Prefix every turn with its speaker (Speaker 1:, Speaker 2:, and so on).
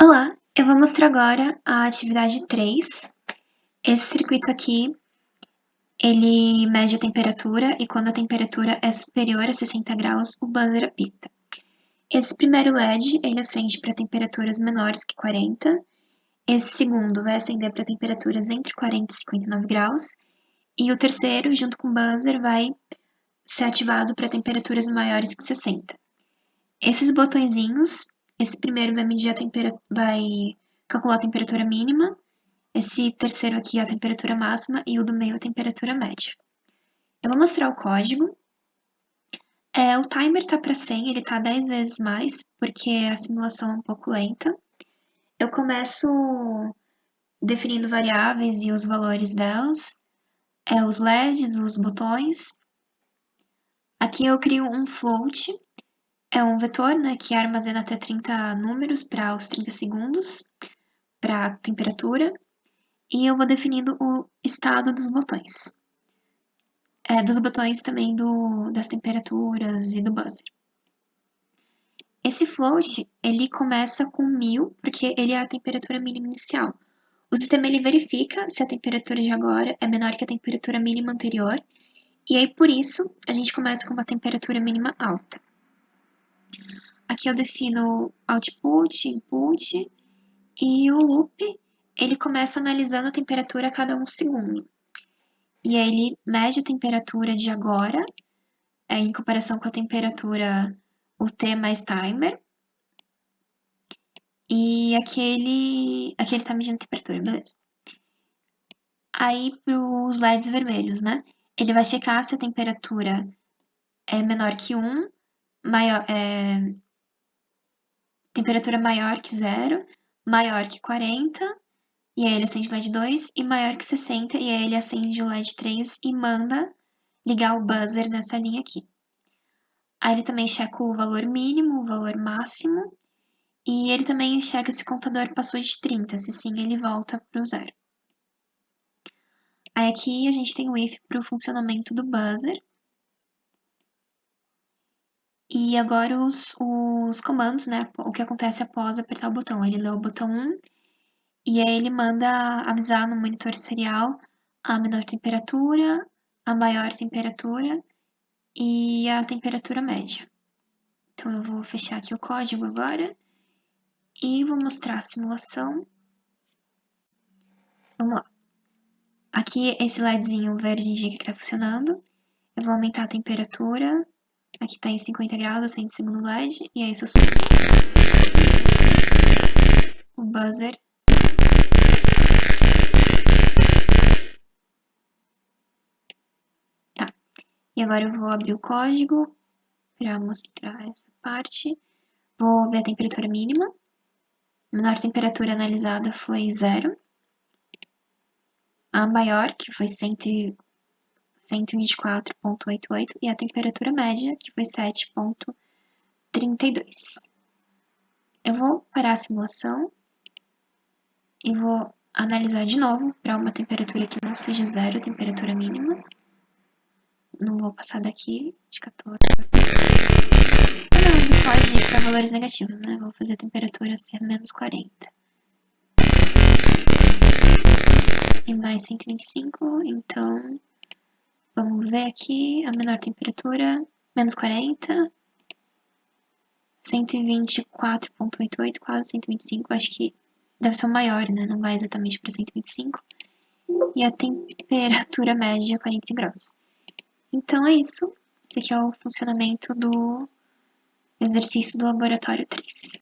Speaker 1: Olá, eu vou mostrar agora a atividade 3. Esse circuito aqui, ele mede a temperatura e quando a temperatura é superior a 60 graus, o buzzer apita. Esse primeiro LED, ele acende para temperaturas menores que 40. Esse segundo vai acender para temperaturas entre 40 e 59 graus. E o terceiro, junto com o buzzer, vai ser ativado para temperaturas maiores que 60. Esses botõezinhos, esse primeiro vai medir vai calcular a temperatura mínima. Esse terceiro aqui é a temperatura máxima e o do meio é a temperatura média. Eu vou mostrar o código. O timer está para 100, ele está 10 vezes mais, porque a simulação é um pouco lenta. Eu começo definindo variáveis e os valores delas, os LEDs, os botões. Aqui eu crio um float, é um vetor, né, que armazena até 30 números para os 30 segundos, para a temperatura, e eu vou definindo o estado dos botões. Dos botões também das temperaturas e do buzzer. Esse float, ele começa com 1000, porque ele é a temperatura mínima inicial. O sistema ele verifica se a temperatura de agora é menor que a temperatura mínima anterior, e aí por isso a gente começa com uma temperatura mínima alta. Aqui eu defino output, input, e o loop, ele começa analisando a temperatura a cada 1 segundo. E aí ele mede a temperatura de agora, em comparação com a temperatura o T mais timer. E aqui ele tá medindo a temperatura, beleza. Aí pros LEDs vermelhos, né? Ele vai checar se a temperatura é menor que 1, temperatura maior que 0, maior que 40, e aí ele acende o LED 2, e maior que 60, e aí ele acende o LED 3 e manda ligar o buzzer nessa linha aqui. Aí ele também checa o valor mínimo, o valor máximo, e ele também checa se o contador passou de 30, se sim ele volta para o 0. Aí aqui a gente tem o if para o funcionamento do buzzer. E agora os comandos, né? O que acontece após apertar o botão. Ele lê o botão 1 e aí ele manda avisar no monitor serial a menor temperatura, a maior temperatura e a temperatura média. Então eu vou fechar aqui o código agora e vou mostrar a simulação. Vamos lá. Aqui esse LEDzinho verde indica que está funcionando. Eu vou aumentar a temperatura. Aqui está em 50 graus, acende o segundo LED. E aí se eu subir o buzzer, tá. E agora eu vou abrir o código para mostrar essa parte. Vou ver a temperatura mínima. A menor temperatura analisada foi 0. A maior, que foi 124,88, e a temperatura média, que foi 7,32. Eu vou parar a simulação e vou analisar de novo para uma temperatura que não seja 0, a temperatura mínima. Não vou passar daqui de 14. Não, ele pode ir para valores negativos, né? Vou fazer a temperatura ser menos 40. E mais 125, então vamos ver aqui a menor temperatura, menos 40, 124,88, quase 125, acho que deve ser o maior, né? Não vai exatamente para 125. E a temperatura média 45 graus. Então é isso. Esse aqui é o funcionamento do exercício do laboratório 3.